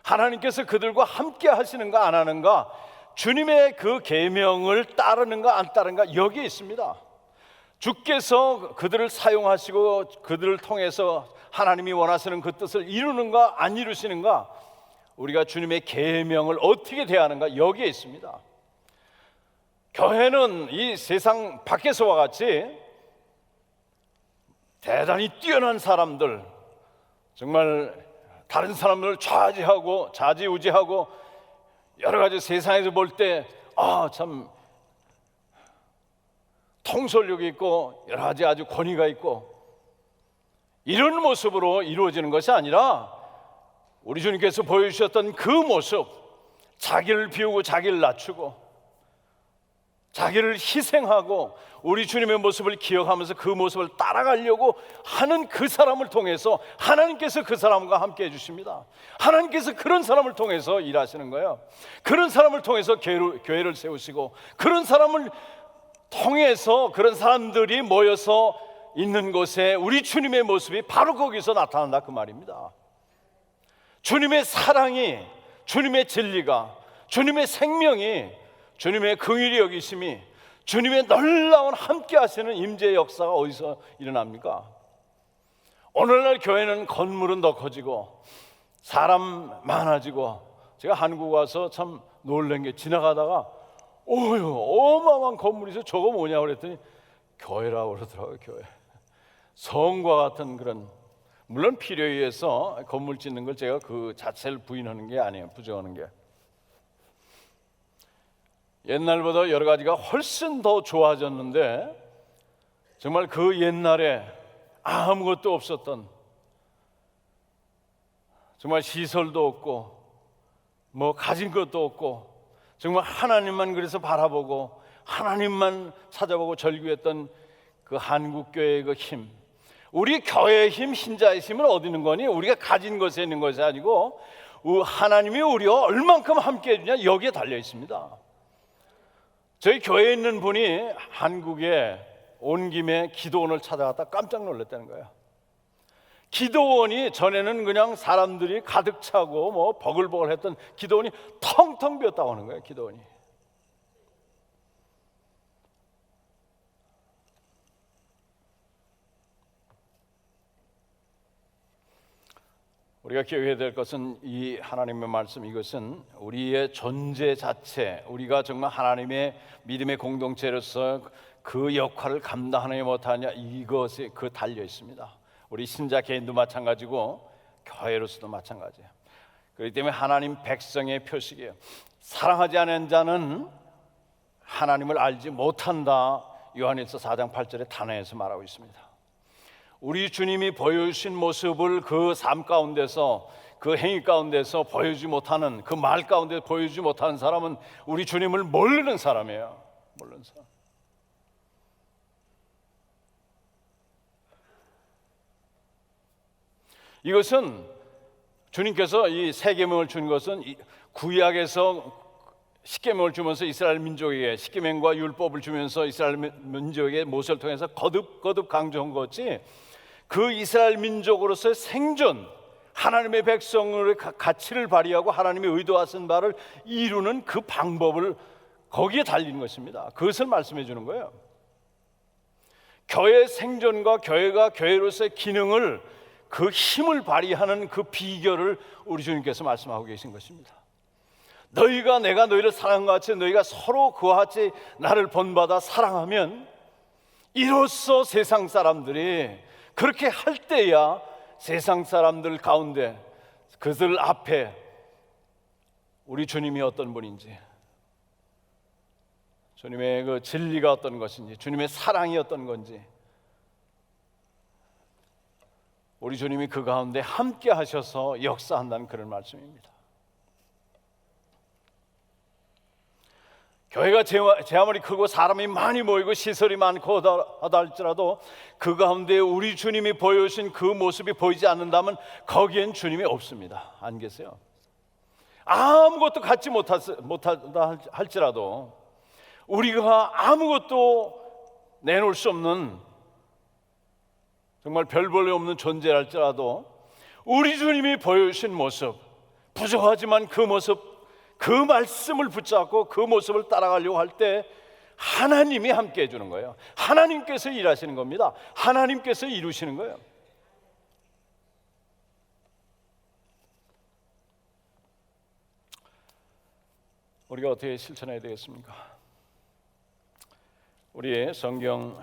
하나님께서 그들과 함께 하시는가 안 하는가, 주님의 그 계명을 따르는가 안 따르는가 여기에 있습니다. 주께서 그들을 사용하시고 그들을 통해서 하나님이 원하시는 그 뜻을 이루는가 안 이루시는가, 우리가 주님의 계명을 어떻게 대하는가 여기에 있습니다. 교회는 이 세상 밖에서와 같이 대단히 뛰어난 사람들, 정말 다른 사람들을 좌지우지하고 여러 가지 세상에서 볼 때 참 통솔력이 있고 여러 가지 아주 권위가 있고 이런 모습으로 이루어지는 것이 아니라 우리 주님께서 보여주셨던 그 모습, 자기를 비우고 자기를 낮추고 자기를 희생하고 우리 주님의 모습을 기억하면서 그 모습을 따라가려고 하는 그 사람을 통해서 하나님께서 그 사람과 함께 해주십니다. 하나님께서 그런 사람을 통해서 일하시는 거예요. 그런 사람을 통해서 교회를 세우시고 그런 사람을 통해서 그런 사람들이 모여서 있는 곳에 우리 주님의 모습이 바로 거기서 나타난다 그 말입니다. 주님의 사랑이, 주님의 진리가, 주님의 생명이, 주님의 긍휼히 여기심이, 주님의 놀라운 함께 하시는 임재의 역사가 어디서 일어납니까? 오늘날 교회는 건물은 더 커지고 사람 많아지고, 제가 한국 와서 참 놀란 게 지나가다가 어마어마한 건물이 있어. 저거 뭐냐고 그랬더니 교회라고 그러더라고요. 교회. 성과 같은 그런, 물론 필요에 의해서 건물 짓는 걸 제가 그 자체를 부인하는 게 아니에요. 부정하는 게. 옛날보다 여러 가지가 훨씬 더 좋아졌는데 정말 그 옛날에 아무것도 없었던, 정말 시설도 없고 뭐 가진 것도 없고 정말 하나님만 그래서 바라보고 하나님만 찾아보고 절규했던 그 한국교회의 그 힘, 우리 교회의 힘, 신자의 힘은 어디 있는 거니? 우리가 가진 것에 있는 것이 아니고 하나님이 우리와 얼만큼 함께 해주냐, 여기에 달려 있습니다. 저희 교회에 있는 분이 한국에 온 김에 기도원을 찾아갔다 깜짝 놀랐다는 거예요. 기도원이 전에는 그냥 사람들이 가득 차고 뭐 버글버글 했던 기도원이 텅텅 비었다고 하는 거예요. 기도원이. 우리가 기억해야 될 것은 이 하나님의 말씀, 이것은 우리의 존재 자체, 우리가 정말 하나님의 믿음의 공동체로서 그 역할을 감당하느냐 못하느냐, 이것에 달려 있습니다. 우리 신자 개인도 마찬가지고 교회로서도 마찬가지예요. 그렇기 때문에 하나님 백성의 표식이에요. 사랑하지 않은 자는 하나님을 알지 못한다. 요한일서 4장 8절에 단어에서 말하고 있습니다. 우리 주님이 보여주신 모습을 그 삶 가운데서, 그 행위 가운데서 보여주지 못하는, 그 말 가운데 보여주지 못하는 사람은 우리 주님을 모르는 사람이에요. 모르는 사람. 이것은 주님께서 이 세 계명을 준 것은 구약에서 십계명을 주면서 이스라엘 민족에게, 십계명과 율법을 주면서 이스라엘 민족에게 모세를 통해서 거듭 강조한 거지, 그 이스라엘 민족으로서의 생존, 하나님의 백성의 가치를 발휘하고 하나님의 의도하신 바를 이루는 그 방법을 거기에 달린 것입니다. 그것을 말씀해 주는 거예요. 교회의 생존과 교회가 교회로서의 기능을, 그 힘을 발휘하는 그 비결을 우리 주님께서 말씀하고 계신 것입니다. 너희가 내가 너희를 사랑한 것 같이 너희가 서로 그와 같이 나를 본받아 사랑하면 이로써 세상 사람들이 그렇게 할 때야 세상 사람들 가운데, 그들 앞에 우리 주님이 어떤 분인지, 주님의 그 진리가 어떤 것인지, 주님의 사랑이 어떤 건지, 우리 주님이 그 가운데 함께 하셔서 역사한다는 그런 말씀입니다. 교회가 제 아무리 크고 사람이 많이 모이고 시설이 많고 하다 할지라도 그 가운데 우리 주님이 보여주신 그 모습이 보이지 않는다면 거기엔 주님이 없습니다. 안 계세요. 아무것도 갖지 못하다 할지라도, 우리가 아무것도 내놓을 수 없는 정말 별 볼일 없는 존재랄지라도 우리 주님이 보여주신 모습, 부족하지만 그 모습, 그 말씀을 붙잡고 그 모습을 따라가려고 할 때 하나님이 함께 해주는 거예요. 하나님께서 일하시는 겁니다. 하나님께서 이루시는 거예요. 우리가 어떻게 실천해야 되겠습니까? 우리의 성경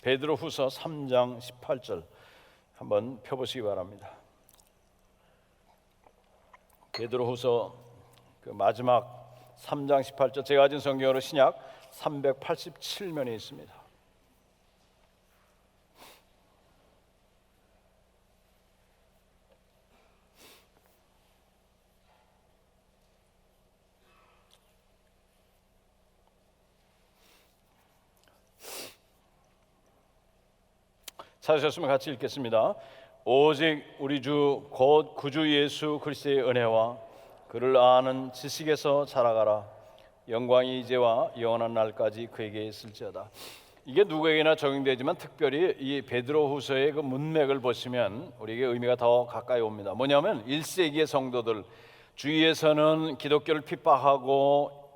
베드로후서 3장 18절 한번 펴보시기 바랍니다. 베드로후서 그 마지막 3장 18절, 제가 가진 성경으로 신약 387면에 있습니다. 찾으셨으면 같이 읽겠습니다. 오직 우리 주 곧 구주 예수 그리스도의 은혜와 그를 아는 지식에서 자라가라. 영광이 이제와 영원한 날까지 그에게 있을지어다. 이게 누구에게나 적용되지만 특별히 이 베드로후서의 그 문맥을 보시면 우리에게 의미가 더 가까이 옵니다. 뭐냐면 1세기의 성도들, 주위에서는 기독교를 핍박하고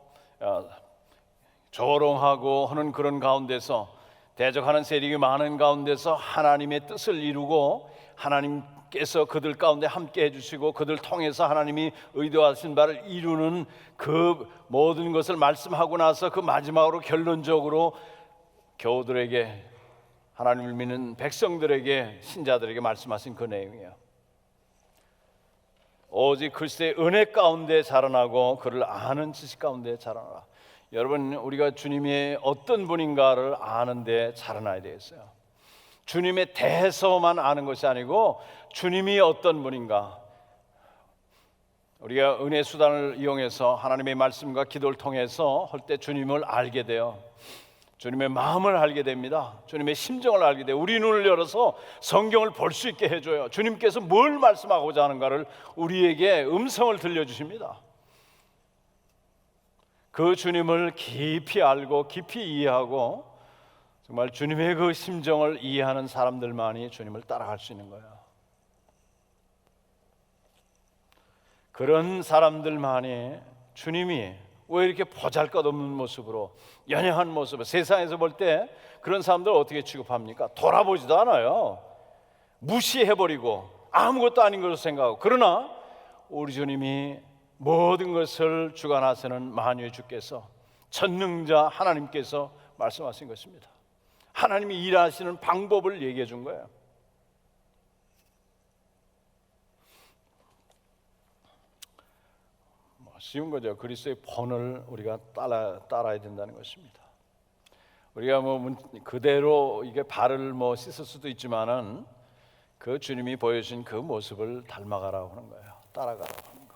조롱하고 하는 그런 가운데서, 대적하는 세력이 많은 가운데서 하나님의 뜻을 이루고 하나님께서 그들 가운데 함께 해주시고 그들 통해서 하나님이 의도하신 바를 이루는 그 모든 것을 말씀하고 나서 그 마지막으로 결론적으로 교우들에게, 하나님을 믿는 백성들에게, 신자들에게 말씀하신 그 내용이에요. 오직 그리스도의 은혜 가운데 자라나고 그를 아는 지식 가운데 자라나라. 여러분, 우리가 주님이 어떤 분인가를 아는 데 자라나야 되겠어요. 주님에 대해서만 아는 것이 아니고 주님이 어떤 분인가, 우리가 은혜 수단을 이용해서 하나님의 말씀과 기도를 통해서 할 때 주님을 알게 돼요. 주님의 마음을 알게 됩니다. 주님의 심정을 알게 돼요. 우리 눈을 열어서 성경을 볼 수 있게 해줘요. 주님께서 뭘 말씀하고자 하는가를 우리에게 음성을 들려주십니다. 그 주님을 깊이 알고 깊이 이해하고 정말 주님의 그 심정을 이해하는 사람들만이 주님을 따라갈 수 있는 거예요. 그런 사람들만이 주님이 왜 이렇게 보잘것없는 모습으로, 연약한 모습으로, 세상에서 볼 때 그런 사람들 어떻게 취급합니까? 돌아보지도 않아요. 무시해버리고 아무것도 아닌 것으로 생각하고. 그러나 우리 주님이 모든 것을 주관하시는 만유의 주께서, 전능자 하나님께서 말씀하신 것입니다. 하나님이 일하시는 방법을 얘기해 준 거예요. 쉬운 거죠. 그리스도의 본을 우리가 따라야 된다는 것입니다. 우리가 그대로 이게 발을 씻을 수도 있지만은 그 주님이 보여주신 그 모습을 닮아가라고 하는 거예요. 따라가라고 하는 거.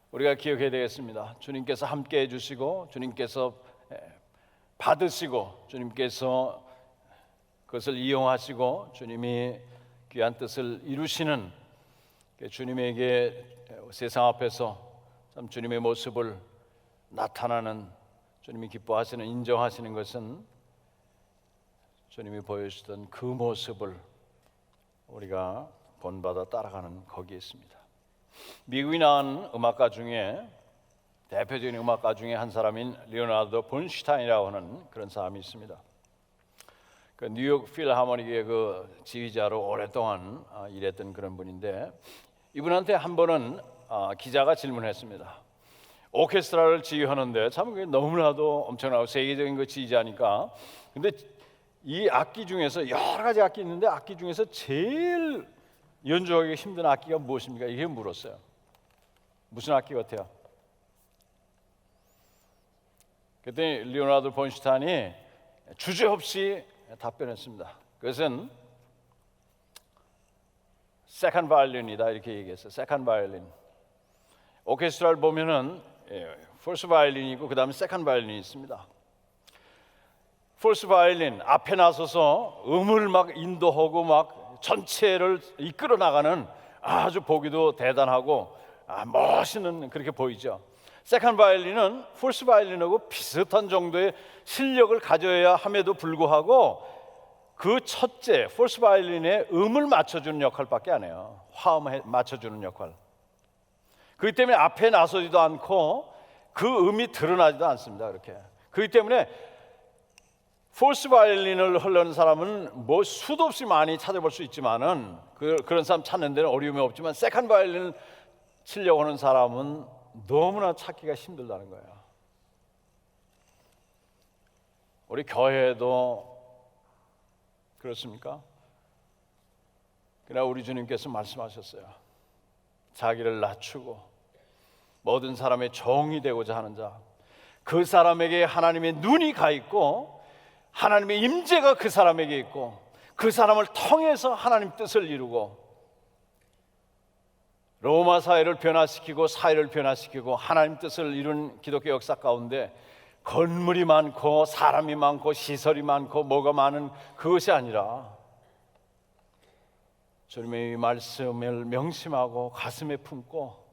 우리가 기억해야 되겠습니다. 주님께서 함께 해주시고, 주님께서 받으시고, 주님께서 그것을 이용하시고, 주님이 귀한 뜻을 이루시는 주님에게 세상 앞에서 참 주님의 모습을 나타나는, 주님이 기뻐하시는, 인정하시는 것은 주님이 보여주던 그 모습을 우리가 본받아 따라가는 거기에 있습니다. 미국이 낳은 음악가 중에 대표적인 음악가 중에 한 사람인 리오나르도 본슈타인이라고 하는 그런 사람이 있습니다. 그 뉴욕 필하모닉의 그 지휘자로 오랫동안 일했던 그런 분인데, 이분한테 한 번은 기자가 질문했습니다. 오케스트라를 지휘하는데 참 너무나도 엄청나고 세계적인 그 지휘자니까, 근데 이 악기 중에서 여러 가지 악기 있는데 악기 중에서 제일 연주하기 힘든 악기가 무엇입니까? 이게 물었어요. 무슨 악기 같아요? 그때 리오나르도 본슈타인이 주저없이 답변했습니다. 그것은 세컨드 바이올린이다, 이렇게 얘기했어요. 세컨드 바이올린. 오케스트라를 보면은 퍼스트 바이올린이 있고 그 다음에 세컨드 바이올린이 있습니다. 퍼스트 바이올린 앞에 나서서 음을 막 인도하고 막 전체를 이끌어 나가는 아주 보기도 대단하고 멋있는, 그렇게 보이죠. 세컨드 바이올린은 퍼스트 바이올린하고 비슷한 정도의 실력을 가져야 함에도 불구하고 그 첫째 퍼스트 바이올린의 음을 맞춰주는 역할밖에 안 해요. 화음을 맞춰주는 역할. 그렇기 때문에 앞에 나서지도 않고 그 음이 드러나지도 않습니다. 그렇게. 그렇기 때문에 포스 바이올린을 하려는 사람은 수도 없이 많이 찾아볼 수 있지만은 그런 사람 찾는 데는 어려움이 없지만, 세컨드 바이올린을 치려고 하는 사람은 너무나 찾기가 힘들다는 거예요. 우리 교회도 그렇습니까? 그러나 우리 주님께서 말씀하셨어요. 자기를 낮추고 모든 사람의 종이 되고자 하는 자, 그 사람에게 하나님의 눈이 가 있고 하나님의 임재가 그 사람에게 있고 그 사람을 통해서 하나님 뜻을 이루고 로마 사회를 변화시키고 사회를 변화시키고 하나님 뜻을 이룬 기독교 역사 가운데 건물이 많고 사람이 많고 시설이 많고 뭐가 많은 그것이 아니라 주님의 말씀을 명심하고 가슴에 품고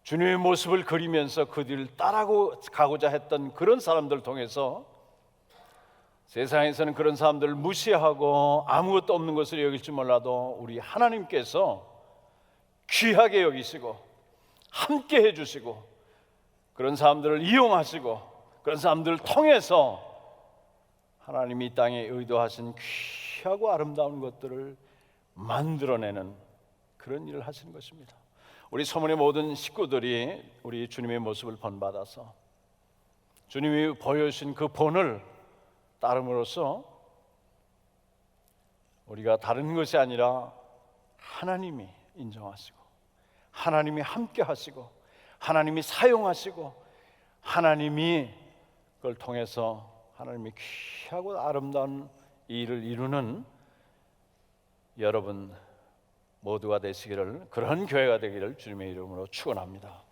주님의 모습을 그리면서 그 뒤를 따라가고자 했던 그런 사람들을 통해서, 세상에서는 그런 사람들을 무시하고 아무것도 없는 것을 여길지 몰라도 우리 하나님께서 귀하게 여기시고 함께 해주시고 그런 사람들을 이용하시고 그런 사람들을 통해서 하나님이 이 땅에 의도하신 귀하고 아름다운 것들을 만들어내는 그런 일을 하시는 것입니다. 우리 소문의 모든 식구들이 우리 주님의 모습을 본받아서 주님이 보여주신 그 본을 따름으로써 우리가 다른 것이 아니라 하나님이 인정하시고 하나님이 함께 하시고 하나님이 사용하시고 하나님이 그걸 통해서 하나님이 귀하고 아름다운 이 일을 이루는 여러분 모두가 되시기를, 그런 교회가 되기를 주님의 이름으로 축원합니다.